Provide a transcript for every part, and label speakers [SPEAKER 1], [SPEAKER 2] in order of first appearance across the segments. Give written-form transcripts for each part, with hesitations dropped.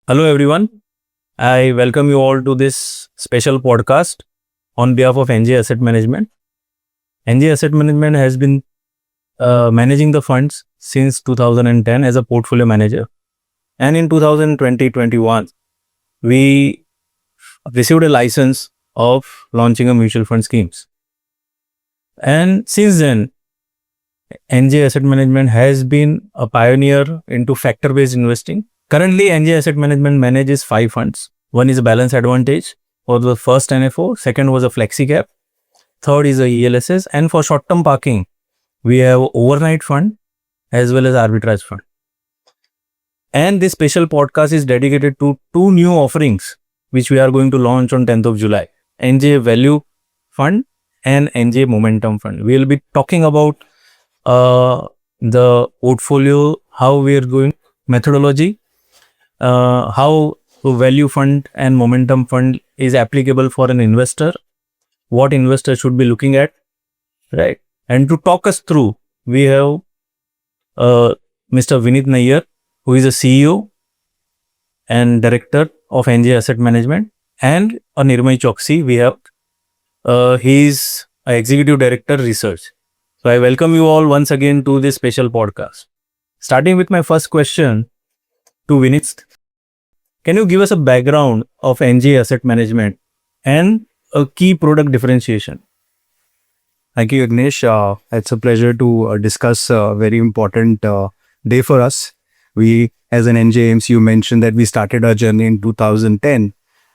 [SPEAKER 1] Hello, everyone. I welcome you all to this special podcast on behalf of NJ Asset Management. NJ Asset Management has been managing the funds since 2010 as a portfolio manager. And in 2020-21, we received a license of launching a mutual fund schemes. And since then, NJ Asset Management has been a pioneer into factor-based investing. Currently, NJ Asset Management manages 5 funds. One is a Balance Advantage for the first NFO, second was a Flexi Cap, third is a ELSS, and for short-term parking, we have Overnight Fund as well as Arbitrage Fund. And this special podcast is dedicated to 2 new offerings which we are going to launch on 10th of July, NJ Value Fund and NJ Momentum Fund. We will be talking about the portfolio, how we are going, methodology, how value fund and momentum fund is applicable for an investor, what investor should be looking at, right? And to talk us through, we have Mr. Vinit Nayyar, who is a CEO and director of NJ Asset Management, and Nirmay Choksi. We have he is an executive director research. So I welcome you all once again to this special podcast. Starting with my first question to Vinit. Can you give us a background of NJ Asset Management and a key product differentiation?
[SPEAKER 2] Thank you, Agnesh. It's a pleasure to discuss a very important day for us. We, as an NJAMC, you mentioned that we started our journey in 2010.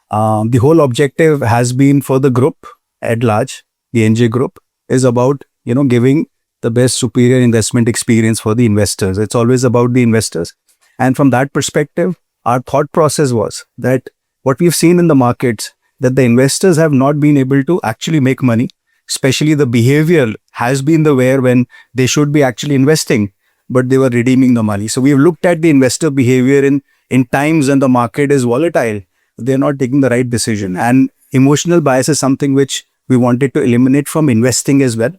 [SPEAKER 2] The whole objective has been for the group at large, the NJ group, is about giving the best superior investment experience for the investors. It's always about the investors. And from that perspective, our thought process was that what we've seen in the markets, that the investors have not been able to actually make money, especially the behavior has been the way when they should be actually investing, but they were redeeming the money. So we've looked at the investor behavior in times when the market is volatile, they're not taking the right decision. And emotional bias is something which we wanted to eliminate from investing as well.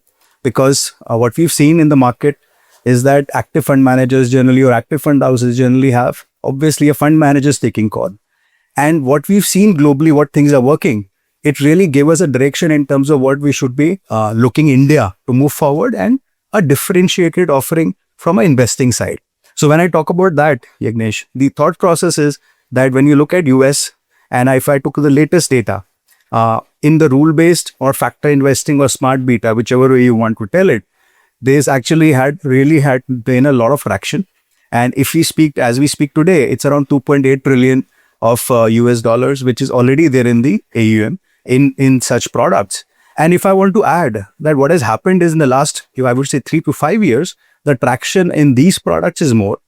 [SPEAKER 2] Because what we've seen in the market is that active fund managers generally or active fund houses generally have obviously a fund manager's taking call. And what we've seen globally, what things are working, it really gave us a direction in terms of what we should be looking India to move forward and a differentiated offering from an investing side. So when I talk about that, Yagnesh, the thought process is that when you look at US, and if I took the latest data, in the rule-based or factor investing or smart beta, whichever way you want to tell it, there's actually really had been a lot of traction. And if we speak, as we speak today, it's around 2.8 trillion of US dollars, which is already there in the AUM in such products. And if I want to add that what has happened is in the last, I would say 3 to 5 years, the traction in these products is more.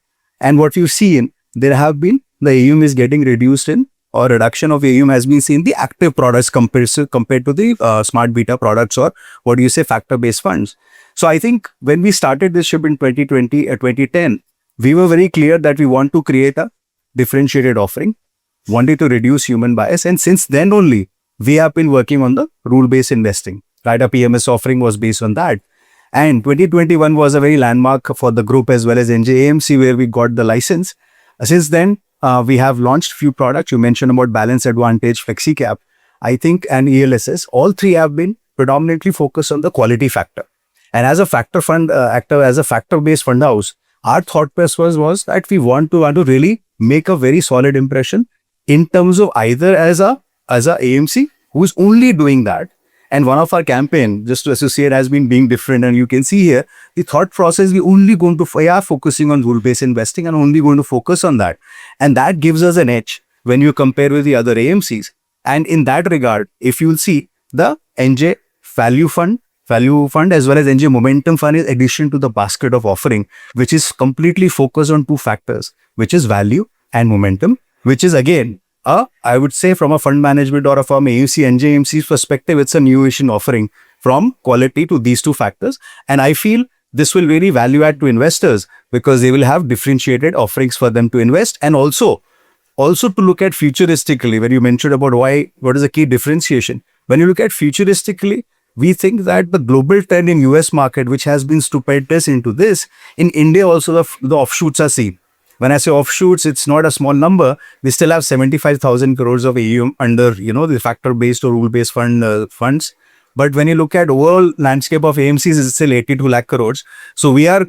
[SPEAKER 2] And what you've seen, there have been, the AUM is getting reduced in, or reduction of AUM has been seen the active products compared to the smart beta products or what do you say factor-based funds. So I think when we started this ship in 2010, we were very clear that we want to create a differentiated offering, wanted to reduce human bias. And since then only, we have been working on the rule-based investing. Right, our PMS offering was based on that. And 2021 was a very landmark for the group as well as NJAMC where we got the license. Since then, we have launched few products. You mentioned about Balance Advantage, Flexi Cap, I think, and ELSS. All three have been predominantly focused on the quality factor. And as a factor fund actor, as a factor-based fund house, our thought process was that we want to really make a very solid impression in terms of either as a AMC who's only doing that. And one of our campaign, just to associate, has been being different. And you can see here, the thought process, we only going to, we are focusing on rule-based investing and only going to focus on that. And that gives us an edge when you compare with the other AMCs. And in that regard, if you'll see the NJ Value Fund as well as NJ Momentum Fund is addition to the basket of offering, which is completely focused on 2 factors, which is value and momentum, which is again, I would say from a fund management or from AMC, NJMC's perspective, it's a new Asian offering from quality to these 2 factors. And I feel this will really value add to investors because they will have differentiated offerings for them to invest. And also to look at futuristically, when you mentioned about what is the key differentiation, when you look at futuristically, we think that the global trend in US market, which has been stupendous into this, in India also the offshoots are seen. When I say offshoots, it's not a small number. We still have 75,000 crores of AUM under, the factor-based or rule-based funds. But when you look at overall landscape of AMCs, it's still 82 lakh crores. So we are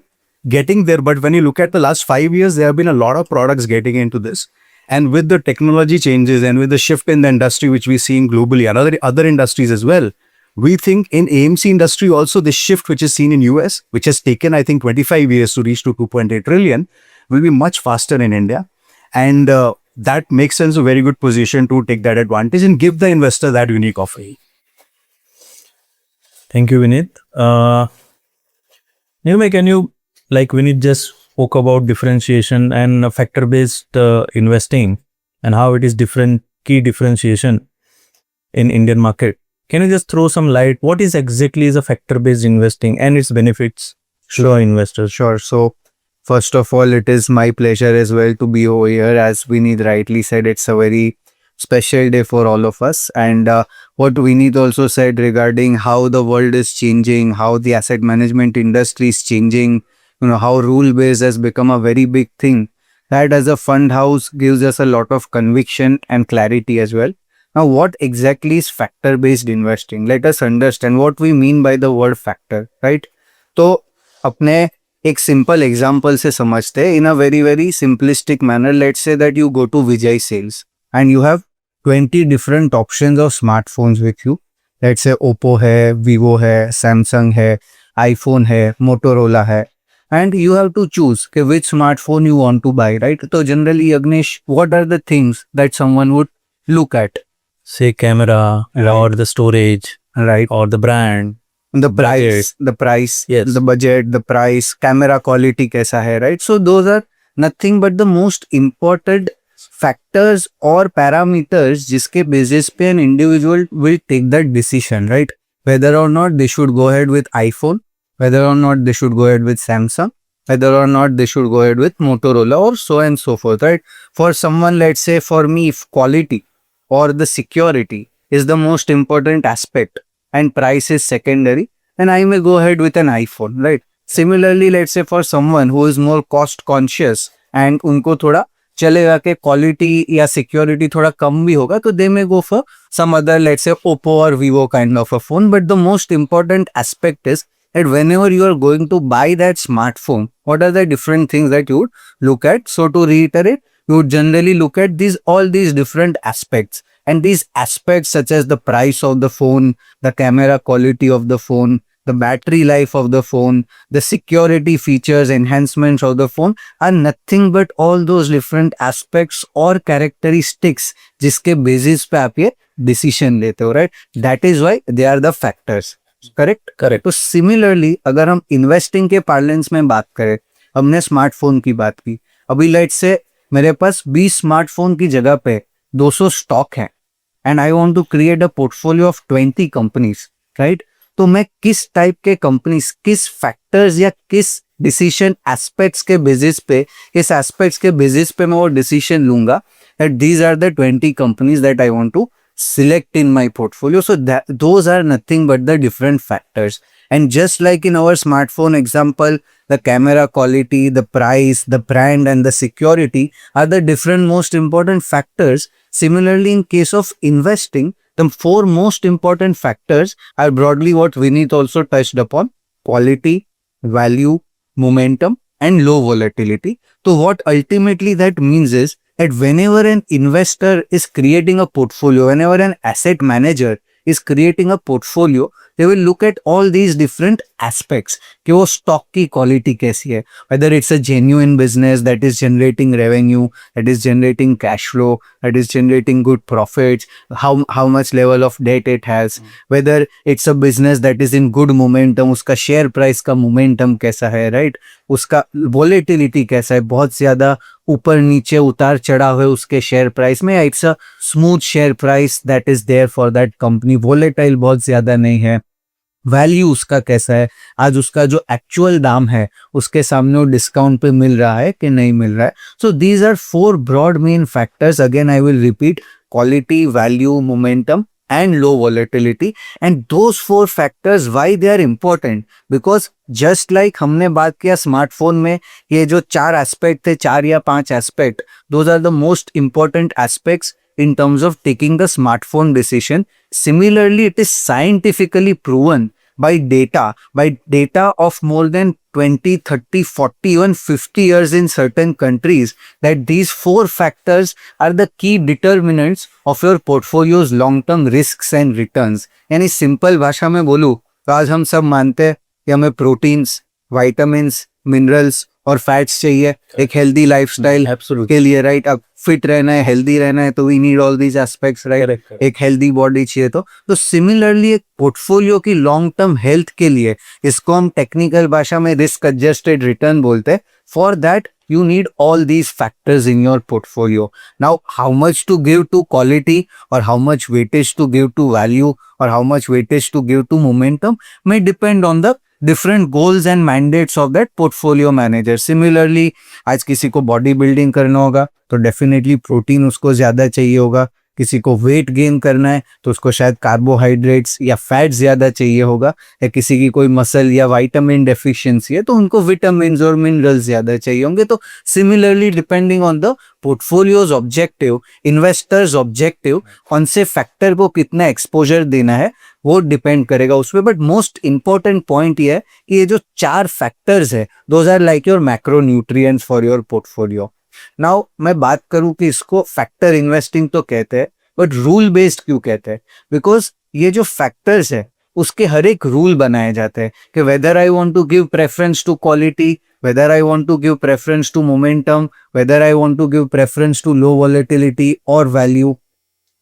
[SPEAKER 2] getting there. But when you look at the last 5 years, there have been a lot of products getting into this. And with the technology changes and with the shift in the industry, which we're seeing globally and other industries as well, we think in AMC industry also the shift which is seen in US, which has taken, I think, 25 years to reach to 2.8 trillion, will be much faster in India. And that makes sense a very good position to take that advantage and give the investor that unique offering.
[SPEAKER 1] Thank you, Vinit. Nirmay, can you, like Vinit just spoke about differentiation and factor-based investing and how it is different, key differentiation in Indian market. Can you just throw some light? What is exactly is a factor-based investing and its benefits to our investors?
[SPEAKER 3] Sure. So, first of all, it is my pleasure as well to be over here. As Vinit rightly said, it's a very special day for all of us. And what Vinit also said regarding how the world is changing, how the asset management industry is changing, how rule-based has become a very big thing. That as a fund house gives us a lot of conviction and clarity as well. Now, what exactly is factor-based investing? Let us understand what we mean by the word factor, right? तो अपने एक simple example से समझते हैं. In a very, very simplistic manner, let's say that you go to Vijay Sales and you have 20 different options of smartphones with you. Let's say Oppo है, Vivo है, Samsung है, iPhone है, Motorola है. And you have to choose which smartphone you want to buy, right? So generally, Agnesh, what are the things that someone would look at?
[SPEAKER 1] Say camera, or the storage,
[SPEAKER 3] Right.
[SPEAKER 1] or the brand.
[SPEAKER 3] The price,
[SPEAKER 1] Yes.
[SPEAKER 3] the budget, the price, camera quality kaisa hai, right? So those are nothing but the most important factors or parameters जिसके basis पे an individual will take that decision, right? Whether or not they should go ahead with iPhone, whether or not they should go ahead with Samsung, whether or not they should go ahead with Motorola or so and so forth, right? For someone, let's say for me, if quality or the security is the most important aspect and price is secondary, then I may go ahead with an iPhone, right? Similarly, let's say for someone who is more cost conscious and उनको थोड़ा चलेगा कि quality या security थोड़ा कम भी होगा, तो they may go for some other, let's say Oppo or Vivo kind of a phone. But the most important aspect is that whenever you are going to buy that smartphone, what are the different things that you would look at? So to reiterate, you would generally look at all these different aspects. And these aspects such as the price of the phone, the camera quality of the phone, the battery life of the phone, the security features, enhancements of the phone are nothing but all those different aspects or characteristics जिसके basis पे आप ये decision लेते हो, right? That is why they are the factors. Correct?
[SPEAKER 1] Correct.
[SPEAKER 3] तो similarly अगर हम investing के parlance में बात करें, हमने smartphone की बात की, अभी let's say मेरे पास 20 स्मार्टफोन की जगह पे 200 स्टॉक है and I want to create a portfolio of 20 companies, right? तो मैं किस टाइप के कंपनीज, किस फैक्टर्स या किस डिसीजन एस्पेक्ट्स के बेसिस पे, किस एस्पेक्ट्स के बेसिस पे मैं वो डिसीजन लूंगा that these are the 20 companies that I want to select in my portfolio. So those are nothing but the different factors. And just like in our smartphone example, the camera quality, the price, the brand and the security are the different most important factors. Similarly, in case of investing, the 4 most important factors are broadly what Vinit also touched upon: quality, value, momentum and low volatility. So what ultimately that means is that whenever an investor is creating a portfolio, whenever an asset manager is creating a portfolio, they will look at all these different aspects कि वो stock की quality कैसी है, whether it's a genuine business that is generating revenue, that is generating cash flow, that is generating good profits, how much level of debt it has, whether it's a business that is in good momentum, उसका share price का momentum कैसा है, right? उसका volatility कैसा है, बहुत ज़्यादा ऊपर नीचे उतार चढ़ाव है उसके शेयर प्राइस में, it's a smooth share price that is there for that company, volatile बहुत ज्यादा नहीं है, वैल्यू उसका कैसा है, आज उसका जो एक्चुअल दाम है उसके सामने वो डिस्काउंट पे मिल रहा है कि नहीं मिल रहा है. So these are 4 broad main factors. Again I will repeat: quality, value, momentum and low volatility. And those four factors, why they are important? Because just like हमने बात किया स्मार्टफोन में ये जो चार एस्पेक्ट थे, चार या पांच aspect, those are the most important aspects in terms of taking the smartphone decision. Similarly, it is scientifically proven by data of more than 20, 30, 40, even 50 years in certain countries, that these four factors are the key determinants of your portfolio's long-term risks and returns. यानी simple भाषा में बोलूँ तो आज हम सब मानते हैं कि हमें प्रोटीन्स, विटामिन्स, मिनरल्स और फैट्स चाहिए एक हेल्दी लाइफस्टाइल के लिए, राइट? अब फिट रहना है, हेल्दी रहना है, तो we need all these aspects, right? एक हेल्दी बॉडी चाहिए तो सिमिलरली एक पोर्टफोलियो की लॉन्ग टर्म हेल्थ के लिए, इसको हम टेक्निकल भाषा में रिस्क एडजस्टेड रिटर्न बोलते हैं. For that you need all these factors in your portfolio. Now, how much to give to quality or how much weightage to give to value or how much weightage to give to momentum may depend on the different goals and mandates of that portfolio manager. Similarly, आज किसी को body building करना होगा तो definitely protein उसको ज्यादा चाहिए होगा. किसी को वेट गेन करना है तो उसको शायद कार्बोहाइड्रेट्स या फैट ज्यादा चाहिए होगा, या किसी की कोई मसल या विटामिन डेफिशिएंसी है तो उनको विटामिन और मिनरल्स ज्यादा चाहिए होंगे. तो similarly depending on the portfolios objective, investors objective, कौन से फैक्टर को कितना एक्सपोजर देना है वो डिपेंड करेगा उस पर. बट मोस्ट इंपॉर्टेंट पॉइंट ये है कि ये जो चार फैक्टर्स है, those are like your macro nutrients for your portfolio. Now मैं बात करूं कि इसको फैक्टर इन्वेस्टिंग तो कहते हैं, बट रूल बेस्ड क्यों कहते हैं? बिकॉज ये जो फैक्टर्स है उसके हर एक रूल बनाए जाते हैं कि whether I want to give preference to quality, whether I want to give preference to momentum, whether I want to give preference to low volatility और वैल्यू,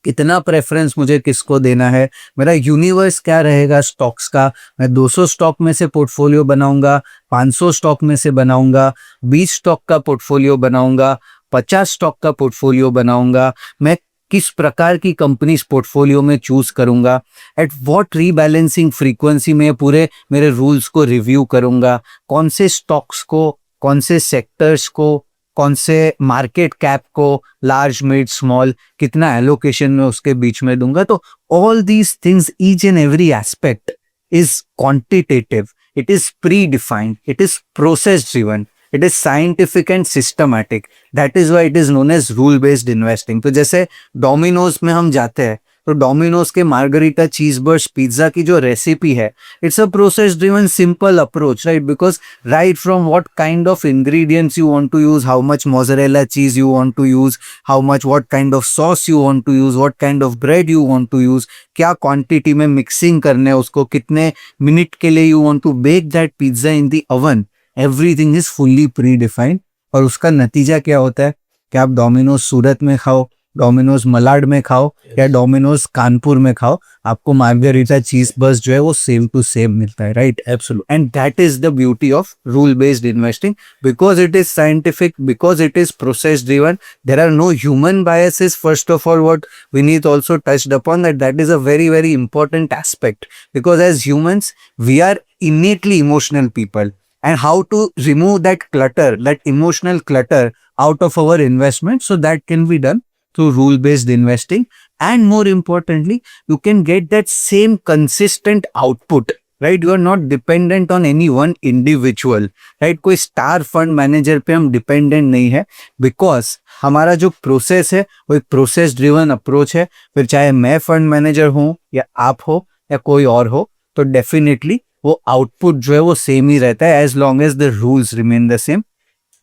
[SPEAKER 3] कितना प्रेफरेंस मुझे किसको देना है, मेरा यूनिवर्स क्या रहेगा स्टॉक्स का, मैं 200 स्टॉक में से पोर्टफोलियो बनाऊंगा, 500 स्टॉक में से बनाऊंगा, 20 स्टॉक का पोर्टफोलियो बनाऊंगा, 50 स्टॉक का पोर्टफोलियो बनाऊंगा, मैं किस प्रकार की कंपनीज पोर्टफोलियो में चूज करूंगा, एट व्हाट रीबैलेंसिंग फ्रीक्वेंसी में पूरे मेरे रूल्स को रिव्यू करूंगा, कौन से स्टॉक्स को, कौन से सेक्टर्स को, कौन से मार्केट कैप को, लार्ज मिड स्मॉल, कितना एलोकेशन में उसके बीच में दूंगा. तो all these things, each and every aspect is quantitative, it is predefined, it is process driven, it is scientific and systematic. That is why it is known as rule based investing. तो जैसे Domino's में हम जाते हैं तो Domino's के margarita cheese burst pizza की जो रेसिपी है, it's a process driven simple approach, right? Because right from what kind of ingredients you want to use, how much mozzarella cheese you want to use, how much what kind of sauce you want to use, what kind of bread you want to use, क्या quantity में mixing करने है उसको, कितने minute के लिए you want to bake that pizza in the oven, everything is fully pre defined. और उसका नतीजा क्या होता है कि आप डोमिनोज सूरत में खाओ, डोमिनोज मलाड में खाओ या डोमिनोज कानपुर में खाओ, आपको मार्गरीटा चीज बर्स्ट जो है वो सेम टू सेम मिलता है, right?
[SPEAKER 1] Absolutely.
[SPEAKER 3] And that is the beauty of rule based investing, because it is scientific, because it is process driven, there are no human biases. First of all, what Vineet also touched upon, that is a very very important aspect, because as humans we are innately emotional people, and how to remove that clutter, that emotional clutter out of our investment, so that can be done through rule based investing. And more importantly, you can get that same consistent output, right? You are not dependent on any one individual, right? कोई star fund manager पे हम dependent नहीं है, because हमारा जो process है वो एक प्रोसेस ड्रिवन अप्रोच है. फिर चाहे मैं फंड मैनेजर हूँ या आप हो या कोई और हो, तो डेफिनेटली वो आउटपुट जो है वो सेम ही रहता है, as long as the rules remain the same.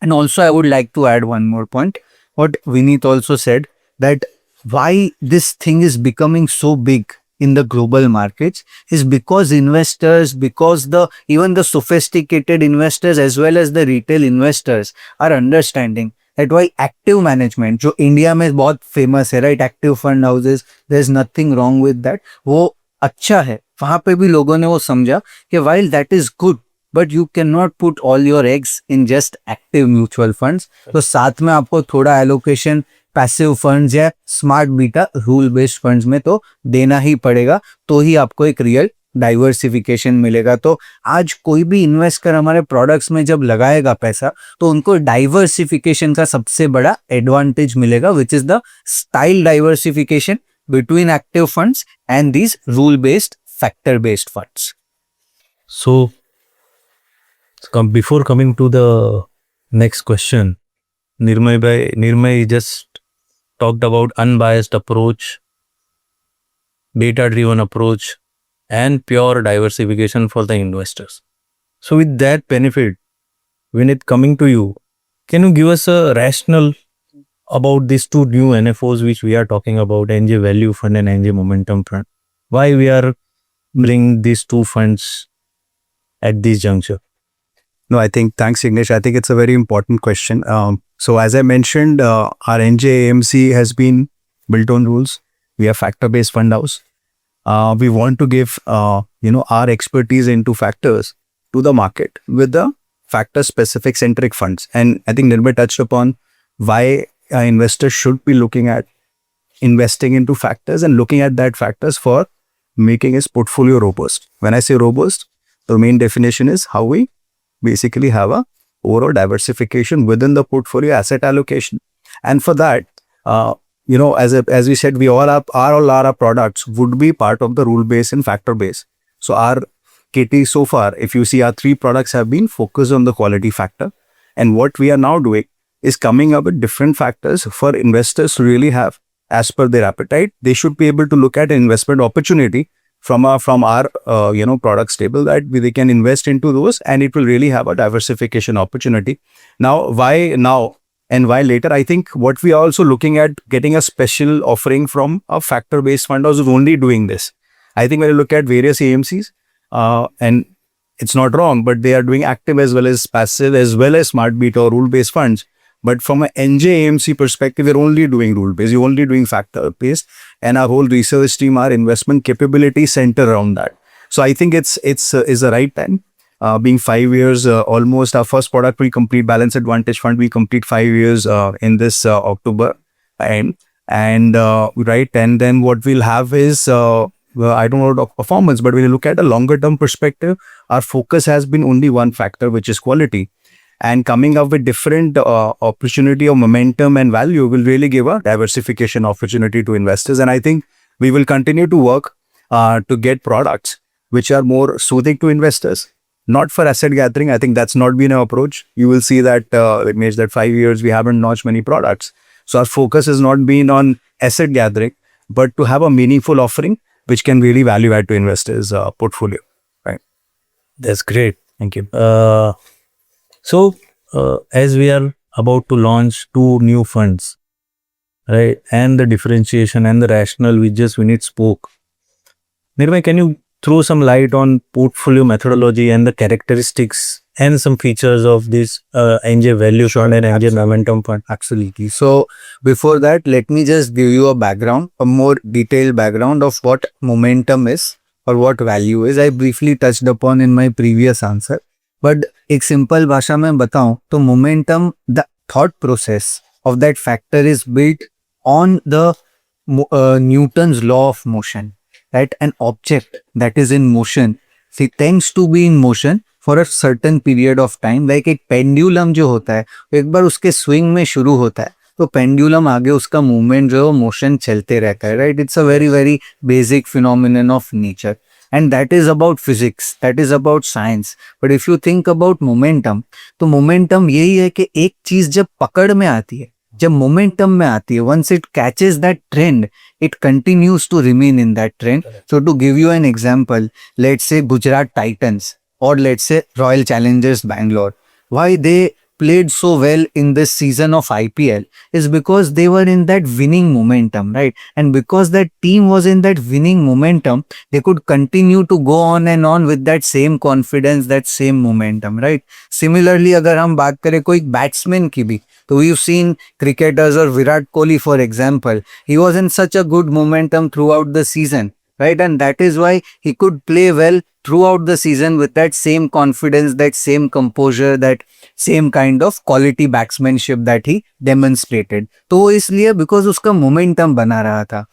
[SPEAKER 3] And also I would like to add one more point, what Vineet also said, that why this thing is becoming so big in the global markets is because investors, because even the sophisticated investors as well as the retail investors are understanding that why active management, जो India में बहुत famous है, right? Active fund houses, there is nothing wrong with that, वो अच्छा है. वहां पे भी लोगों ने वो समझा कि while that is good, but you cannot put all your eggs in just active mutual funds. तो साथ में आपको थोड़ा एलोकेशन पैसिव फंड्स या smart beta rule based funds में तो देना ही पड़ेगा, तो ही आपको एक रियल डाइवर्सिफिकेशन मिलेगा. तो आज कोई भी इन्वेस्टर हमारे प्रोडक्ट्स में जब लगाएगा पैसा, तो उनको डाइवर्सिफिकेशन का सबसे बड़ा एडवांटेज मिलेगा, which is the style diversification, between active funds and these rule-based, factor-based funds.
[SPEAKER 1] So, before coming to the next question, Nirmay just talked about unbiased approach, data-driven approach, and pure diversification for the investors. So, with that benefit, when it coming to you, can you give us a rationale about these two new NFOs which we are talking about, NJ Value Fund and NJ Momentum Fund? Why we are bringing these two funds at this juncture?
[SPEAKER 2] No, I think, thanks, Ignish. I think it's a very important question. So as I mentioned, our NJ AMC has been built on rules. We are factor-based fund house. We want to give, our expertise into factors to the market with the factor-specific centric funds. And I think Nirmay touched upon why investors should be looking at investing into factors and looking at that factors for making his portfolio robust. When I say robust, the main definition is how we basically have a overall diversification within the portfolio asset allocation. And for that, as we said, all our products would be part of the rule base and factor base. So our KT so far, if you see, our 3 products have been focused on the quality factor. And what we are now doing is coming up with different factors for investors to really have as per their appetite. They should be able to look at an investment opportunity from our product stable that they can invest into those, and it will really have a diversification opportunity. Now, why now and why later? I think what we are also looking at getting a special offering from a factor-based fund house is only doing this. I think when you look at various AMCs, and it's not wrong, but they are doing active as well as passive as well as smart beta or rule-based funds. But from an NJ AMC perspective, we're only doing rule-based, we're only doing factor-based, and our whole research team, our investment capability center around that. So I think it's the right time. Being 5 years, almost our first product we complete, Balance Advantage Fund, we complete 5 years in this October. And then what we'll have is, I don't know the performance, but when you look at a longer term perspective, our focus has been only one factor, which is quality. And coming up with different opportunity or momentum and value will really give a diversification opportunity to investors. And I think we will continue to work to get products which are more soothing to investors, not for asset gathering. I think that's not been our approach. You will see that it means that 5 years we haven't launched many products. So our focus has not been on asset gathering, but to have a meaningful offering which can really value add to investors' portfolio. Right.
[SPEAKER 1] That's great.
[SPEAKER 2] Thank you.
[SPEAKER 1] So, as we are about to launch 2 new funds, right, and the differentiation and the rationale we spoke, Nirmay, can you throw some light on portfolio methodology and the characteristics and some features of this NJ Value Fund and NJ Momentum Fund?
[SPEAKER 3] Absolutely. So before that, let me just give you a background, a more detailed background of what momentum is or what value is. I briefly touched upon in my previous answer. But एक simple भाषा में बताऊं तो momentum, the thought process of that factor is built on the Newton's law of motion. That an object that is in motion, it tends to be in motion for a certain period of time. Like एक pendulum जो होता है, एक बार उसके swing में शुरू होता है, तो pendulum आगे उसका movement जो है motion चलते रहता है, right? It's a very, very basic phenomenon of nature. And that is about physics, that is about science. But if you think about momentum, तो momentum यही है कि एक चीज जब पकड़ में आती है, जब momentum में आती है, once it catches that trend, it continues to remain in that trend. So to give you an example, let's say Gujarat Titans or let's say Royal Challengers Bangalore, why they played so well in this season of IPL is because they were in that winning momentum, right? And because that team was in that winning momentum, they could continue to go on and on with that same confidence, that same momentum, right? Similarly, अगर हम बात करें कोई batsman की भी, तो we've seen cricketers or Virat Kohli, for example, he was in such a good momentum throughout the season, right? And that is why he could play well throughout the season with that same confidence, that same composure, that same kind of quality batsmanship that he demonstrated. तो इसलिए because उसका momentum बना रहा था.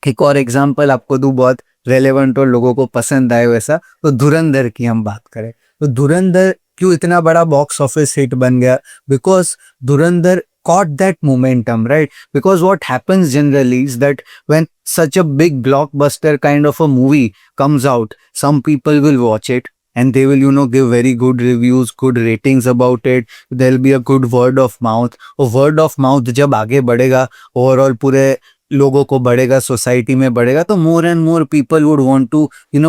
[SPEAKER 3] एक और example आपको दूं बहुत रेलेवेंट और लोगों को पसंद आए वैसा, तो धुरंधर की हम बात करें तो धुरंधर क्यों इतना बड़ा बॉक्स ऑफिस हिट बन गया? Because Dhurandhar caught that momentum, right? Because what happens generally is that when such a big blockbuster kind of a movie comes out, some people will watch it and they will, give very good reviews, good ratings about it. There'll be a good word of mouth. और word of mouth जब आगे बढ़ेगा, overall पूरे लोगों को बढ़ेगा, society में बढ़ेगा, तो more and more people would want to,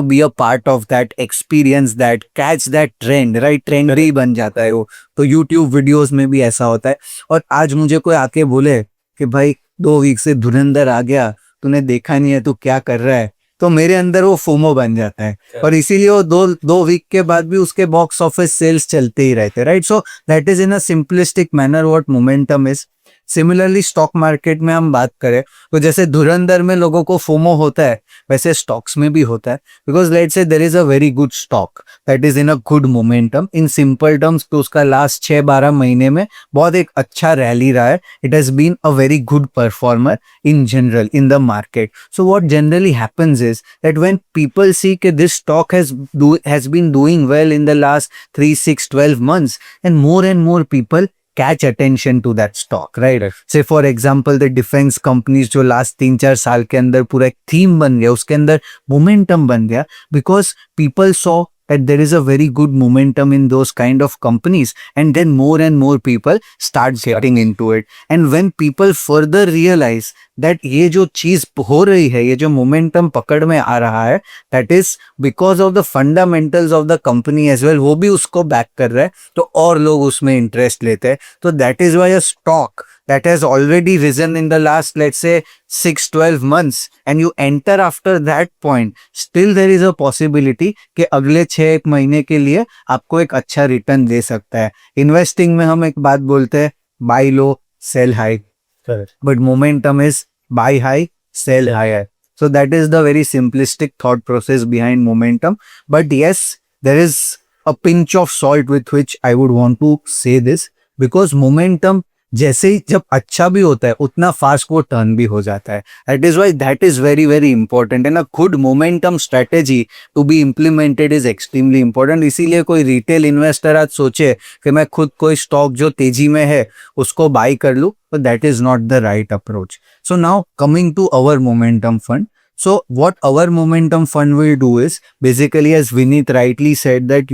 [SPEAKER 3] be a part of that, experience that, catch that trend, right? Trend ही बन जाता है वो. तो यूट्यूब वीडियोस में भी ऐसा होता है. और आज मुझे कोई आके बोले कि भाई 2 वीक से धुरंधर आ गया, तूने देखा नहीं है, तू क्या कर रहा है, तो मेरे अंदर वो फोमो बन जाता है. और इसीलिए वो दो वीक के बाद भी उसके बॉक्स ऑफिस सेल्स चलते ही रहते, right? So that is in a simplistic manner what momentum is. Similarly stock market में हम बात करें तो जैसे धुरंधर में लोगों को फोमो होता है, वैसे स्टॉक्स में भी होता है. Because let's say there is a very good stock that is in a good momentum. In simple terms तो उसका लास्ट 6-12 महीने में बहुत एक अच्छा रैली रहा है. It has been a very good performer in general in the market. So what generally happens is that when people see that this stock has been doing well in the last 3, 6, 12 months, and more people catch attention to that stock, right? Say for example the defense companies जो last 3-4 साल के अंदर पूरा एक theme बन गया, उसके अंदर momentum बन गया, because people saw that there is a very good momentum in those kind of companies, and then more and more people start getting into it. And when people further realize that ये जो चीज हो रही है, ये जो momentum पकड़ में आ रहा है, that is because of the fundamentals of the company as well, वो भी उसको back कर रहा है, तो और लोग उसमें interest लेते हैं. तो that is why a stock that has already risen in the last, let's say, 6-12 months, and you enter after that point, still there is a possibility कि अगले 6 महीने के लिए आपको एक अच्छा रिटर्न दे सकता है. इन्वेस्टिंग में हम एक बात बोलते हैं, buy low sell high, but momentum is buy high sell higher. So that is the very simplistic thought process behind momentum. But yes, there is a pinch of salt with which I would want to say this, because momentum जैसे ही जब अच्छा भी होता है उतना fast वो turn भी हो जाता है. That is why that is very very important, and a good momentum strategy to be implemented is extremely important. इसीलिए कोई रिटेल इन्वेस्टर आज सोचे कि मैं खुद कोई स्टॉक जो तेजी में है उसको बाई कर लूँ, तो that is not the right approach. So now coming to our momentum fund. So what our momentum fund will do is basically, as Vineet rightly said, that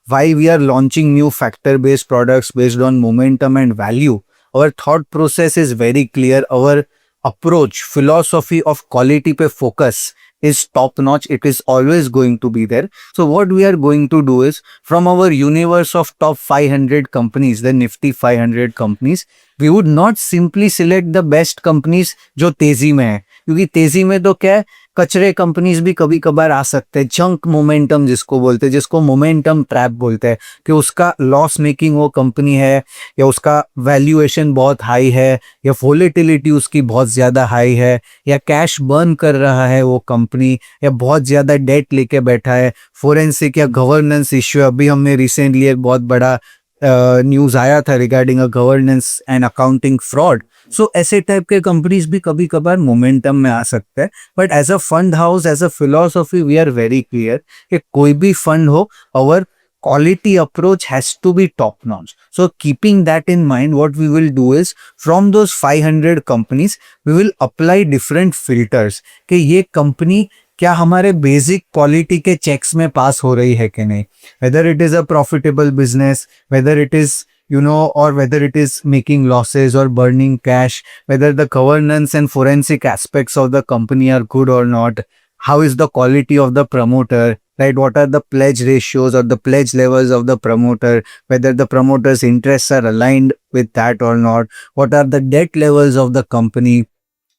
[SPEAKER 3] why we are launching new factor based products based on momentum and value. Our thought process is very clear. Our approach, philosophy of quality pe focus is top notch. It is always going to be there. So what we are going to do is, from our universe of top 500 companies, the Nifty 500 companies, we would not simply select the best companies जो तेजी में है, क्योंकि तेजी में तो क्या है, कचरे कंपनीज भी कभी कभार आ सकते हैं. जंक मोमेंटम जिसको बोलते हैं, जिसको मोमेंटम ट्रैप बोलते हैं, कि उसका लॉस मेकिंग वो कंपनी है, या उसका वैल्यूएशन बहुत हाई है, या वोलेटिलिटी उसकी बहुत ज़्यादा हाई है, या कैश बर्न कर रहा है वो कंपनी, या बहुत ज़्यादा डेट लेके बैठा है, फोरेंसिक या गवर्नेंस इश्यू. अभी हमने रिसेंटली एक बहुत बड़ा न्यूज़ आया था regarding a governance and accounting fraud. So ऐसे टाइप के कंपनीज भी कभी कभार मोमेंटम में आ सकते हैं. But as a fund house, as a philosophy, we are very clear कि कोई भी फंड हो, अवर quality approach has to be top notch. So keeping that in mind, what we will do is, from those 500 companies, we will apply different filters कि ये company क्या हमारे basic quality के checks में पास हो रही है कि नहीं, whether it is a profitable business, whether it is or whether it is making losses or burning cash, whether the governance and forensic aspects of the company are good or not, how is the quality of the promoter, right? What are the pledge ratios or the pledge levels of the promoter, whether the promoter's interests are aligned with that or not, what are the debt levels of the company,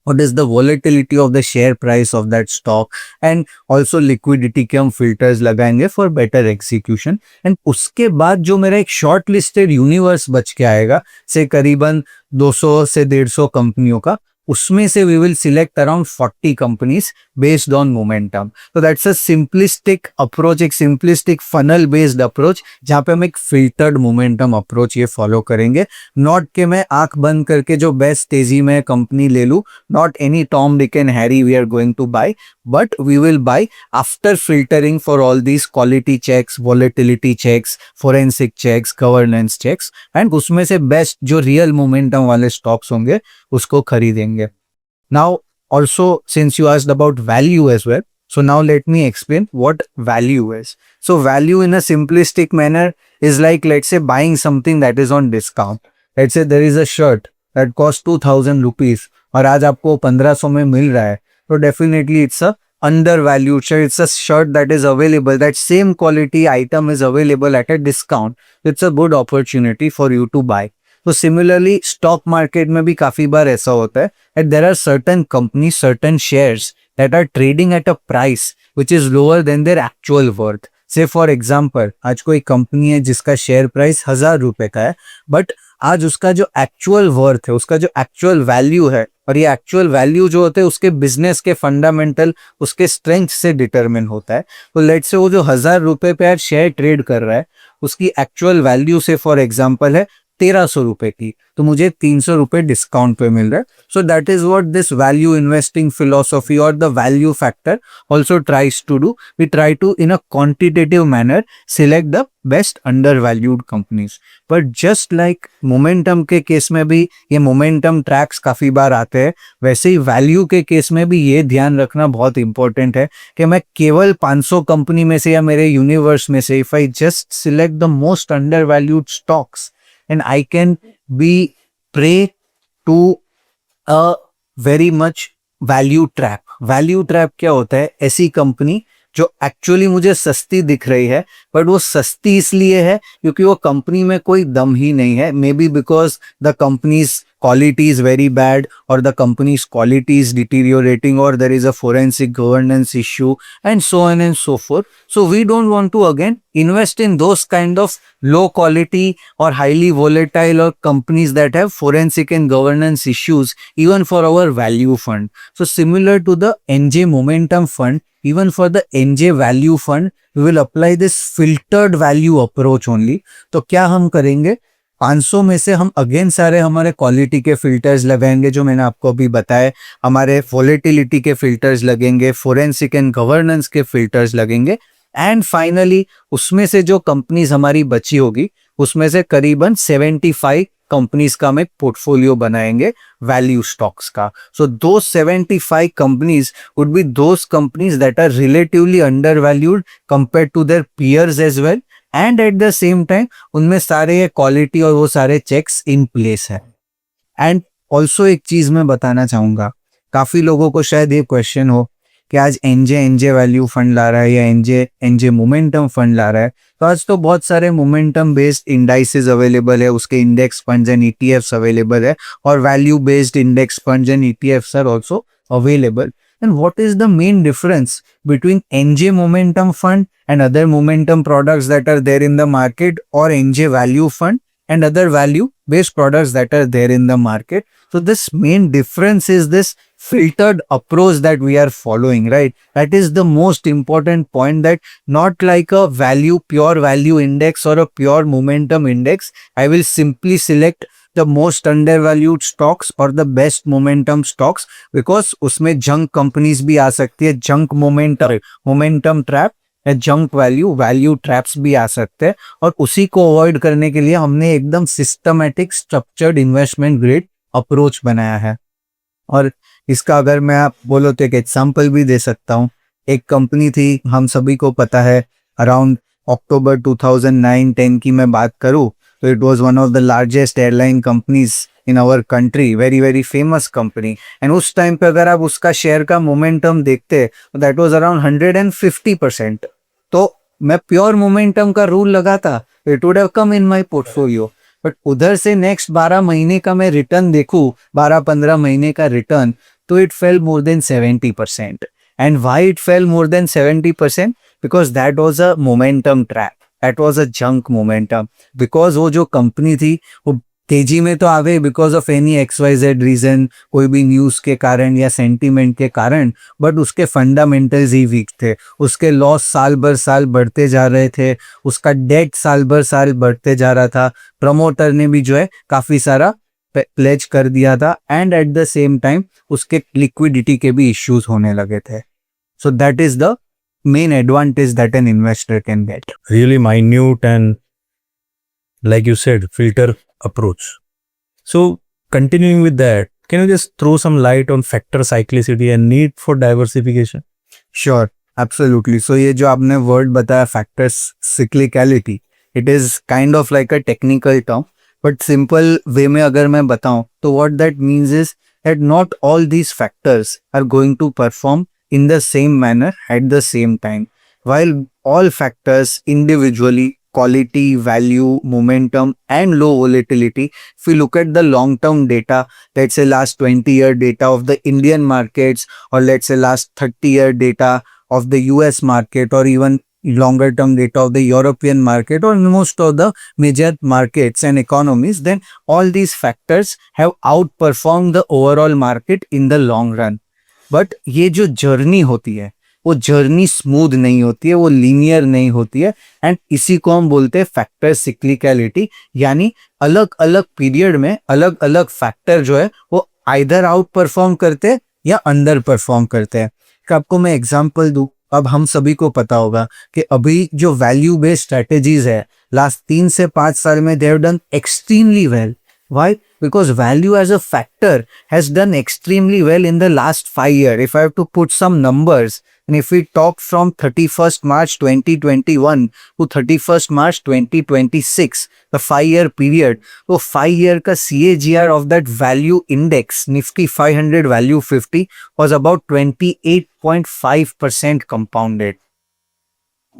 [SPEAKER 3] what is the volatility of the share price of that stock, and also liquidity के हम filters लगाएंगे for better execution. and उसके बाद जो मेरा एक short listed universe बच के आएगा, से करीबन 200 से 150 कंपनियों का, उसमें से we will select around 40 companies based on momentum. So that's a simplistic approach, एक simplistic funnel based approach, जहाँ पे हम एक filtered momentum approach ये follow करेंगे. Not कि मैं आंख बंद करके जो best तेजी में कंपनी ले लूँ, not any Tom, Dick and Harry we are going to buy, but we will buy after filtering for all these quality checks, volatility checks, forensic checks, governance checks, and उसमें से best जो real momentum वाले stocks होंगे उसको खरीदेंगे. Now also, since you asked about value as well, so now let me explain what value is. So value in a simplistic manner is like, let's say, buying something that is on discount. Let's say there is a shirt that costs 2000 rupees और आज आपको 1500 में मिल रहा है, तो definitely it's a undervalued shirt. It's a shirt that is available, that same quality item is available at a discount. It's a good opportunity for you to buy. तो similarly stock market में भी काफी बार ऐसा होता है that there are certain companies, certain shares that are trading at a price which is lower than their actual worth. Say for example, आज कोई company है जिसका शेयर प्राइस 1000 रुपए का है, बट आज उसका जो एक्चुअल वर्थ है, उसका जो एक्चुअल वैल्यू है, और ये एक्चुअल वैल्यू जो होते हैं उसके बिजनेस के फंडामेंटल, उसके स्ट्रेंथ से डिटरमिन होता है. तो लेट्स से वो जो 1000 रुपए पे शेयर ट्रेड कर रहा है, उसकी एक्चुअल वैल्यू से फॉर एग्जांपल है 1300 रुपए की, तो मुझे 300 रुपए डिस्काउंट पे मिल रहा है. So that is what this value investing philosophy और the value factor also tries to do. We try to in a quantitative manner select the best undervalued companies. But just like momentum के case में भी ये momentum tracks काफी बार आते हैं, वैसे ही value के केस में भी ये ध्यान रखना बहुत इंपॉर्टेंट है कि मैं केवल 500 कंपनी में से या मेरे यूनिवर्स में से if I just select the most under valued stocks and I can be prey to a very much value trap. Value trap क्या होता है? ऐसी कंपनी जो एक्चुअली मुझे सस्ती दिख रही है, बट वो सस्ती इसलिए है क्योंकि वो कंपनी में कोई दम ही नहीं है. May be because the companies quality is very bad, or the company's quality is deteriorating, or there is a forensic governance issue, and so on and so forth. So we don't want to again invest in those kind of low quality or highly volatile or companies that have forensic and governance issues even for our value fund. So similar to the NJ Momentum Fund, even for the NJ Value Fund, we will apply this filtered value approach only. तो क्या हम करेंगे? 500 में से हम again सारे हमारे quality के फिल्टर्स लगाएंगे जो मैंने आपको अभी बताए, हमारे वोलेटिलिटी के फिल्टर्स लगेंगे, फोरेंसिक एंड गवर्नेंस के फिल्टर्स लगेंगे, एंड फाइनली उसमें से जो कंपनीज हमारी बची होगी उसमें से करीबन 75 कंपनीज का हम एक पोर्टफोलियो बनाएंगे वैल्यू स्टॉक्स का. सो दो 75 companies would be those companies that are relatively undervalued compare to their peers as well, and at the same time उनमें सारे क्वालिटी और वो सारे चेक्स इन प्लेस है. एंड ऑल्सो एक चीज मैं बताना चाहूंगा, काफी लोगों को शायद ये क्वेश्चन हो कि आज एनजे वैल्यू फंड ला रहा है या एनजे मोमेंटम फंड ला रहा है. तो आज तो बहुत सारे मोमेंटम बेस्ड इंडाइसेस अवेलेबल है, उसके index funds and ETFs available है, और value based index funds and ETFs are also available. And what is the main difference between NJ Momentum Fund and other momentum products that are there in the market, or NJ Value Fund and other value based products that are there in the market? So this main difference is this filtered approach that we are following, right? That is the most important point, that not like a pure value index or a pure momentum index, I will simply select the most undervalued stocks or the best momentum stocks, because उसमें junk companies भी आ सकती है, junk momentum trap या junk value traps भी आ सकते हैं, और उसी को अवॉइड करने के लिए हमने एकदम systematic structured investment grade approach बनाया है. और इसका अगर मैं आप बोलो तो एक एग्जाम्पल भी दे सकता हूँ. एक कंपनी थी, हम सभी को पता है, अराउंड अक्टूबर 2009-10 की मैं बात करूँ तो it was one of the largest airline companies in our country, very very famous company, and उस टाइम पे अगर आप उसका शेयर का मोमेंटम देखते तो that was around 150%. तो मैं प्योर मोमेंटम का रूल लगाता, it would have come in my portfolio, but उधर से नेक्स्ट 12 महीने का मैं रिटर्न देखूं, 12-15 महीने का रिटर्न, तो it fail more than 70%. And why it fail more than 70%? Because that was a momentum trap, that was a junk momentum. Because वो जो कंपनी थी वो तेजी में तो आ गई because of any XYZ reason, कोई भी न्यूज के कारण या सेंटीमेंट के कारण, बट उसके फंडामेंटल्स ही वीक थे. उसके लॉस साल भर साल बढ़ते जा रहे थे, उसका डेट साल भर साल बढ़ते जा रहा था, प्रमोटर ने भी जो है काफी सारा प्लेज कर दिया था, and at the same time उसके लिक्विडिटी के भी इश्यूज होने लगे थे. So that is the main advantage that an investor can get.
[SPEAKER 1] Really minute and, like you said, filter approach. So continuing with that, can you just throw some light on factor cyclicity and need for diversification?
[SPEAKER 3] Sure, absolutely. So ये जो आपने word बताया factors cyclicality, it is kind of like a technical term, but simple way में अगर मैं बताऊं तो what that means is that not all these factors are going to perform in the same manner at the same time. While all factors individually, quality, value, momentum, and low volatility, if we look at the long-term data, let's say last 20-year data of the Indian markets, or let's say last 30-year data of the US market, or even longer term data of the European market, or most of the major markets and economies, then all these factors have outperformed the overall market in the long run. But ये जो journey होती है वो journey smooth नहीं होती है, वो linear नहीं होती है, एंड इसी को हम बोलते हैं फैक्टर सिक्लिकलिटी. यानी अलग अलग पीरियड में अलग अलग फैक्टर जो है वो आइदर आउट परफॉर्म करते हैं या अंडर परफॉर्म करते हैं. आपको मैं एग्जांपल दूं, अब हम सभी को पता होगा कि अभी जो वैल्यू बेस्ड स्ट्रेटेजीज है लास्ट 3 से 5 साल में they have done extremely well. Why? Because value as a factor has done extremely well in the last 5 years. If I have to put some numbers, and if we talk from 31st March 2021 to 31st March 2026, the 5-year period, so 5-year का CAGR of that value index, Nifty 500 value 50, was about 28.5% compounded.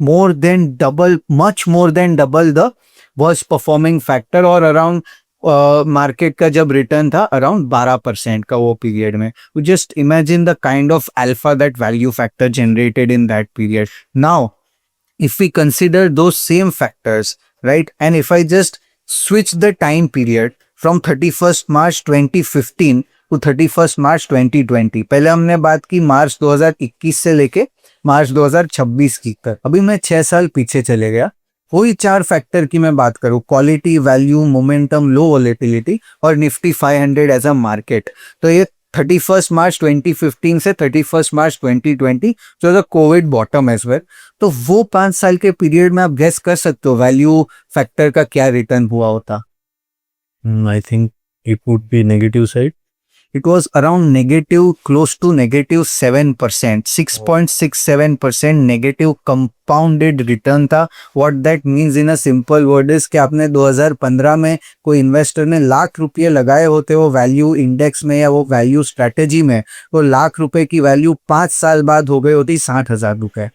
[SPEAKER 3] More than double, much more than double the worst performing factor, or around market का जब return था around 12% का वो period में. Just imagine the kind of alpha that value factor generated in that period. Now if we consider those same factors, right, and if I just switch the time period from 31st March 2015 to 31st March 2020, पहले हमने बात की मार्च 2021 से लेके मार्च 2026 की तक. अभी मैं 6 साल पीछे चले गया. वही 4 फैक्टर की मैं बात करूं, क्वालिटी, वैल्यू, मोमेंटम, लो वोलेटिलिटी और निफ्टी 500 एज अ मार्केट. तो ये 31st मार्च 2015 से 31st मार्च 2020 जो the COVID bottom as well. तो वो 5 साल के पीरियड में आप गेस कर सकते हो वैल्यू फैक्टर का क्या रिटर्न हुआ होता.
[SPEAKER 1] I think it would be negative side.
[SPEAKER 3] It was around negative, close to negative 7%, 6.67% negative compounded return था. What that means in a simple word is कि आपने 2015 में कोई इन्वेस्टर ने लाख रुपये लगाए होते वो वैल्यू इंडेक्स में या वो वैल्यू स्ट्रैटेजी में, वो लाख रुपए की वैल्यू 5 साल बाद हो गई होती 60,000 रुपये.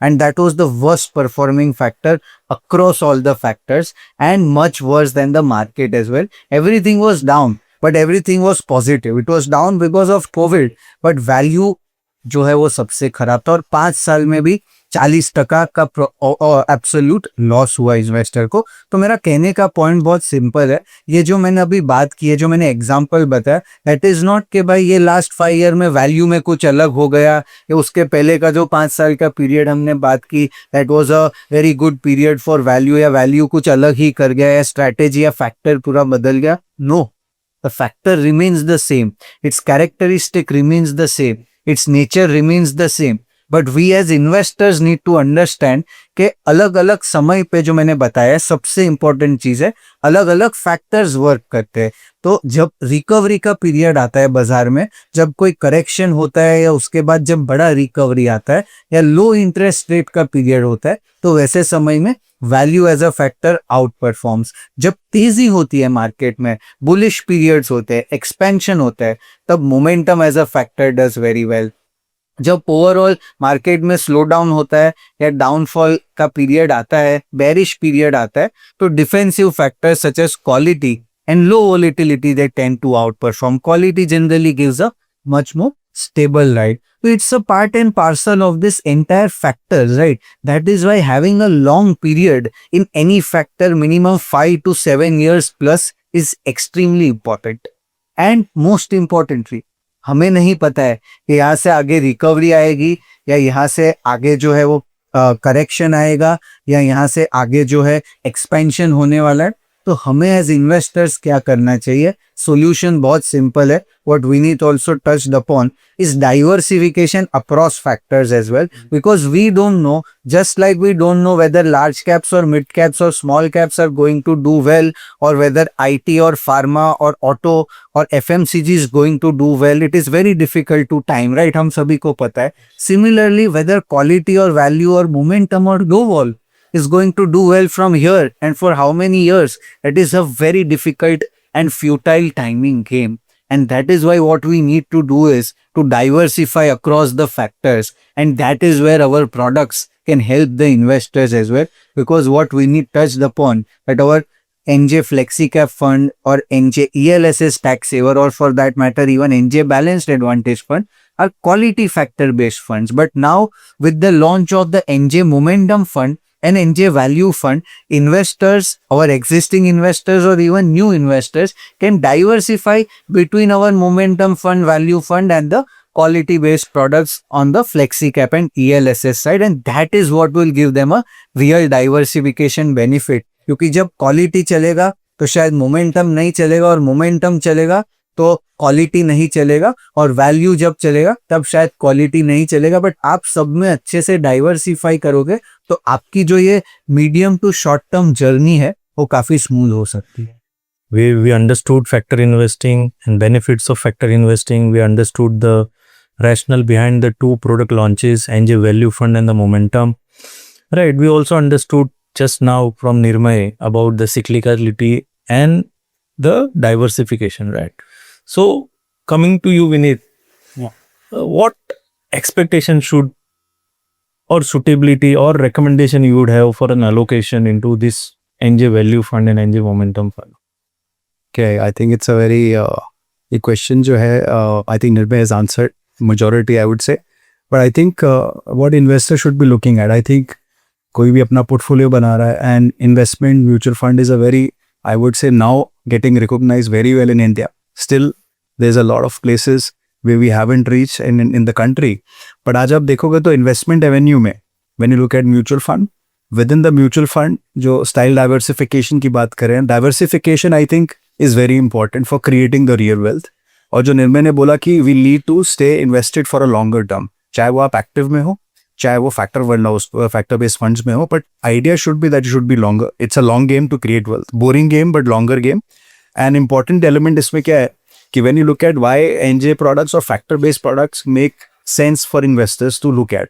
[SPEAKER 3] And that was the worst performing factor across all the factors, and much worse than the market as well. Everything was down, but everything was positive. It was down because of COVID, but value जो है वो सबसे खराब था. और 5 साल में भी 40% का एब्सोल्यूट लॉस हुआ इन्वेस्टर को. तो मेरा कहने का पॉइंट बहुत सिंपल है. ये जो मैंने अभी बात की है, जो मैंने एग्जांपल बताया, दैट इज नॉट कि भाई ये लास्ट 5 ईयर में वैल्यू में कुछ अलग हो गया, या उसके पहले का जो 5 साल का पीरियड हमने बात की that was a very good period for value, या वैल्यू कुछ अलग ही कर गया, या स्ट्रैटेजी या फैक्टर पूरा बदल गया. No, the factor remains the same, it's characteristic remains the same, its nature remains the same. But we as investors need to understand कि अलग अलग समय पे जो मैंने बताया सबसे इंपॉर्टेंट चीज है, अलग अलग फैक्टर्स वर्क करते हैं. तो जब रिकवरी का पीरियड आता है बाजार में, जब कोई करेक्शन होता है, या उसके बाद जब बड़ा रिकवरी आता है, या लो इंटरेस्ट रेट का पीरियड होता है, तो वैसे समय में value as a factor outperforms. जब तेजी होती है मार्केट में, बुलिश पीरियड्स होते हैं, एक्सपेंशन होता है, तब momentum as a factor does very well. जब ओवरऑल मार्केट में स्लो डाउन होता है या डाउनफॉल का पीरियड आता है, बेरिश पीरियड आता है, तो defensive factors such as quality and low volatility they tend to outperform. Quality generally gives a much more stable, right? So it's a part and parcel of this entire factors, right? That is why having a long period in any factor, minimum 5 to 7 years plus, is extremely important. And most importantly, हमें नहीं पता है कि यहाँ से आगे recovery आएगी, या यहाँ से आगे जो है वो करेक्शन आएगा, या यहाँ से आगे जो है एक्सपेंशन होने वाला है. तो हमें एज इन्वेस्टर्स क्या करना चाहिए? सॉल्यूशन बहुत सिंपल है. What Vineet also touched upon is diversification across factors as well, because we don't know, just like we don't know whether large caps or mid caps or small caps are going to do well, or whether IT or pharma or auto or FMCG is going to do well. It is very difficult to time, right? हम सभी को पता है. Similarly, whether quality or value or momentum or low vol is going to do well from here and for how many years, it is a very difficult and futile timing game. And that is why what we need to do is to diversify across the factors. And that is where our products can help the investors as well. Because what we need touched upon, that our NJ FlexiCap fund or NJ ELSS tax saver, or for that matter even NJ Balanced Advantage fund, are quality factor based funds. But now with the launch of the NJ Momentum fund and NJ Value Fund, investors, our existing investors or even new investors can diversify between our Momentum Fund, Value Fund and the quality based products on the FlexiCap and ELSS side, and that is what will give them a real diversification benefit. क्योंकि जब quality चलेगा तो शायद momentum नहीं चलेगा, और momentum चलेगा तो क्वालिटी नहीं चलेगा, और वैल्यू जब चलेगा तब शायद क्वालिटी नहीं चलेगा. बट आप सब में अच्छे से डाइवर्सिफाई करोगे तो आपकी जो ये medium to short term journey है वो काफी स्मूथ हो सकती है.
[SPEAKER 1] We understood factor investing and benefits of factor investing. We understood the rationale behind the two product launches, NJ Value Fund and the Momentum. Right. We also understood just now from Nirmay about the cyclicality and the diversification, right? So coming to you, Vineet, what expectation should or suitability or recommendation you would have for an allocation into this NJ Value Fund and NJ Momentum Fund?
[SPEAKER 2] Okay, I think it's a very ये question जो है I think Nirbhay has answered majority, I would say, but I think what investor should be looking at, I think कोई भी अपना portfolio बना रहा है, and investment mutual fund is a very, I would say now getting recognized very well in India. Still there's a lot of places where we haven't reached in the country, but आज आप देखोगे तो investment avenue में when you look at mutual fund, within the mutual fund जो style diversification की बात करें, diversification I think is very important for creating the real wealth. और जो निर्मय ने बोला कि we need to stay invested for a longer term, चाहे वो आप active में हो, चाहे वो factor based funds में हो, but idea should be that it should be longer. It's a long game to create wealth. Boring game but longer game. An important element इसमें क्या है कि when you look at why NJ products or factor based products make sense for investors to look at,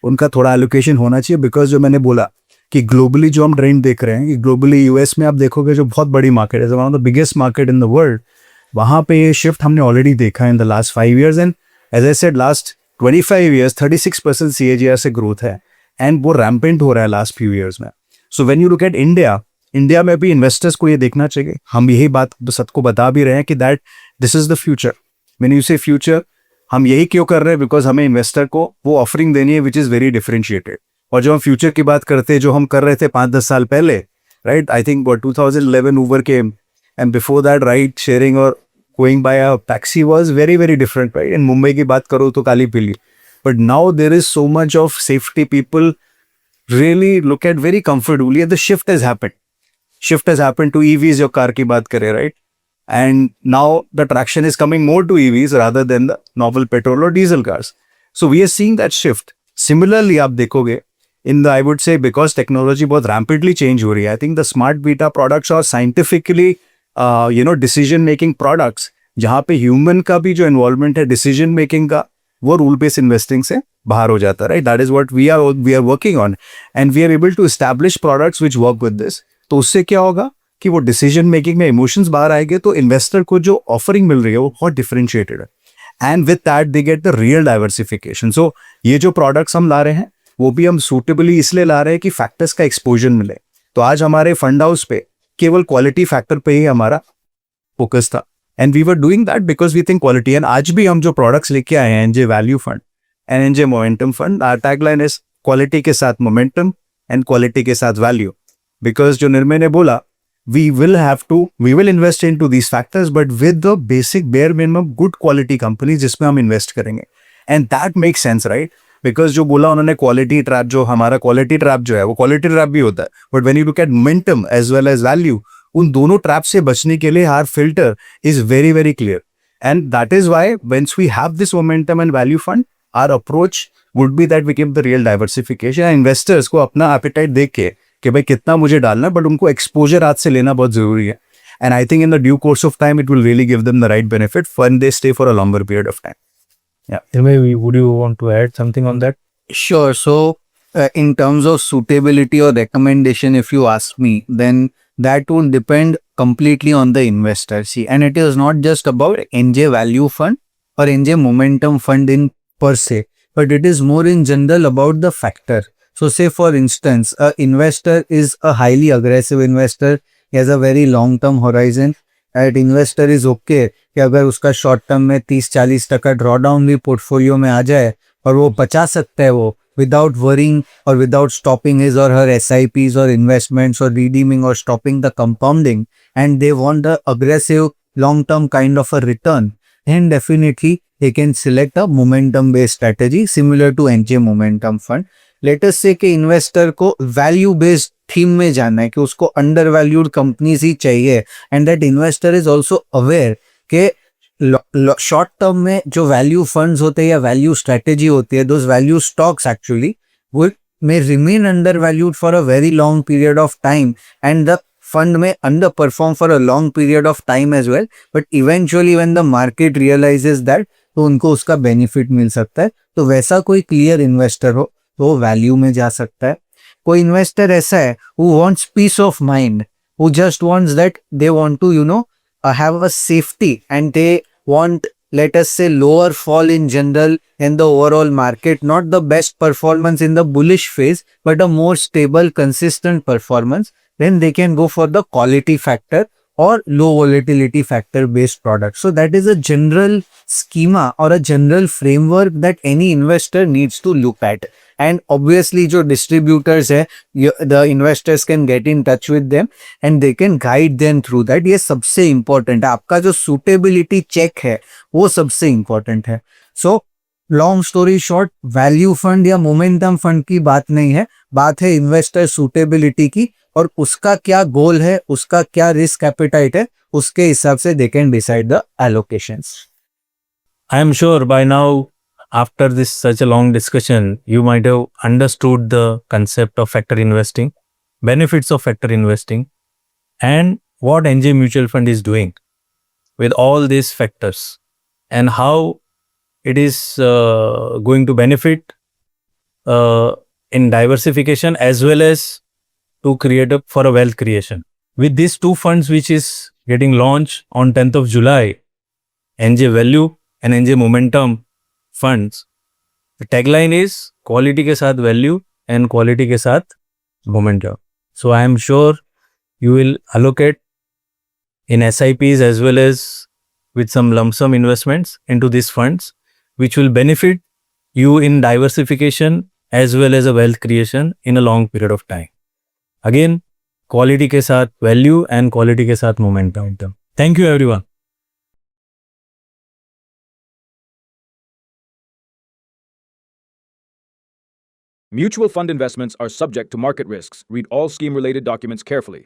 [SPEAKER 2] उनका थोड़ा allocation होना चाहिए, because जो मैंने बोला कि ग्लोबली जो हम ट्रेंड देख रहे हैं कि ग्लोबली यूएस में आप देखोगे जो बहुत बड़ी मार्केट है, one of the biggest market in the world, वहाँ पे ये शिफ्ट हमने ऑलरेडी देखा है in the last 5 years, and as I said last 25 years 36% CAGR से ग्रोथ है, एंड वो रैम्पेंट हो रहा है लास्ट फ्यू ईयर्स में. So when you look at India में भी इन्वेस्टर्स को ये देखना चाहिए, हम यही बात सबको बता भी रहे हैं कि that this is the future. When you से फ्यूचर, हम यही क्यों कर रहे हैं, बिकॉज हमें इन्वेस्टर को वो ऑफरिंग देनी है विच इज़ वेरी डिफरेंशिएटेड. और जो हम फ्यूचर की बात करते हैं, जो हम कर रहे थे 5-10 साल पहले, right, I think 2011 Uber came, and before that ride sharing or going by a taxi was very very different, right? In Mumbai की बात करो तो काली पीली, but now there is so much of safety. People really look at very comfortably, and the shift has happened to EVs. जो car की बात करें, right? And now the traction is coming more to EVs rather than the normal petrol or diesel cars. So we are seeing that shift. Similarly आप देखोगे in the, I would say, because technology बहुत rampantly change हो रही है, I think the smart beta products are scientifically decision making products, जहाँ पे human का भी जो involvement है decision making का, वो rule based investing से बाहर हो जाता है, right? That is what we are working on, and we are able to establish products which work with this. तो उससे क्या होगा कि वो decision making में emotions बाहर आएंगे, तो investor को जो offering मिल रही है वो बहुत differentiated है, and with that they get the real diversification. So ये जो products हम ला रहे हैं वो भी हम सूटेबली इसलिए ला रहे हैं कि फैक्टर्स का एक्सपोजर मिले. तो आज हमारे फंड हाउस पे केवल क्वालिटी फैक्टर पे ही हमारा फोकस था, and we were doing that because we think quality. And आज भी हम जो प्रोडक्ट्स लेके आए हैं, NJ value fund and NJ momentum fund, our tagline is quality के साथ मोमेंटम एंड क्वालिटी के साथ वैल्यू. बिकॉज जो निर्मय ने बोला, we will invest into these factors, but with the basic bare minimum good quality companies जिसमें हम invest करेंगे. And that make sense, right? Because जो बोला उन्होंने क्वालिटी ट्रैप, जो हमारा क्वालिटी ट्रैप जो है वो क्वालिटी ट्रैप भी होता है, but when you look at momentum as well as value, उन दोनों ट्रैप से बचने के लिए our filter is very very clear and that is why whence we have this momentum and value fund our approach would be that we give the real diversification. Investors को अपना apatite देख के कि भाई कितना मुझे डालना है, बट उनको एक्सपोजर आज से लेना बहुत जरूरी है. And I think in the due course of time it will really give them the right benefit when they stay for a longer period of time.
[SPEAKER 1] Maybe would you want to add something on that?
[SPEAKER 3] Sure. So, in terms of suitability or recommendation, if you ask me, then that will depend completely on the investor. See, and it is not just about NJ Value Fund or NJ Momentum Fund in per se, but it is more in general about the factor. So, say for instance, a investor is a highly aggressive investor. He has a very long-term horizon. That investor is okay कि अगर उसका short term में 30-40% drawdown भी portfolio में आ जाए और वो बचा सकता है वो विदाउट वरिंग और विदाउट स्टॉपिंग हिज और हर SIPs और इन्वेस्टमेंट्स और रिडीमिंग और stopping the compounding and they want the aggressive long term kind of a return, then definitely they can select a momentum based strategy similar to NJ Momentum Fund. Let us say कि investor को value based theme में जाना है कि उसको under valued companies ही चाहिए and that investor is also aware कि short term में जो वैल्यू फंड्स होते हैं या वैल्यू स्ट्रेटेजी होती है, those value stocks actually would may remain undervalued for a very long period of time and the fund may underperform for a long period of time as well, but eventually when the market realizes that तो उनको उसका benefit मिल सकता है. तो वैसा कोई clear investor हो तो वो वैल्यू में जा सकता है. कोई इन्वेस्टर ऐसा है who wants peace of mind, who just wants that they want to have a safety and they want, let us say, lower fall in general in the overall market, not the best performance in the bullish phase, but a more stable, consistent performance, then they can go for the quality factor or low volatility factor based product. So that is a general schema or a general framework that any investor needs to look at. And obviously जो distributors है, the investors can get in touch with them and they can guide them through that. ये सबसे important है. आपका जो suitability check है वो सबसे important है. So long story short, value fund या मोमेंटम फंड की बात नहीं है, बात है इन्वेस्टर सूटेबिलिटी की और उसका क्या गोल है, उसका क्या रिस्क एपेटाइट है, उसके हिसाब से they can decide the allocations.
[SPEAKER 1] I am sure by now, after this such a long discussion, you might have understood the concept of factor investing, benefits of factor investing, and what NJ Mutual Fund is doing with all these factors and how it is going to benefit in diversification as well as to create for a wealth creation. With these two funds which is getting launched on 10th of July, NJ Value and NJ Momentum funds, the tagline is quality के साथ value and quality के साथ momentum. So I am sure you will allocate in SIPs as well as with some lump sum investments into these funds, which will benefit you in diversification as well as a wealth creation in a long period of time. Again, quality के साथ value and quality के साथ momentum. Thank you everyone.
[SPEAKER 4] Mutual fund investments are subject to market risks. Read all scheme-related documents carefully.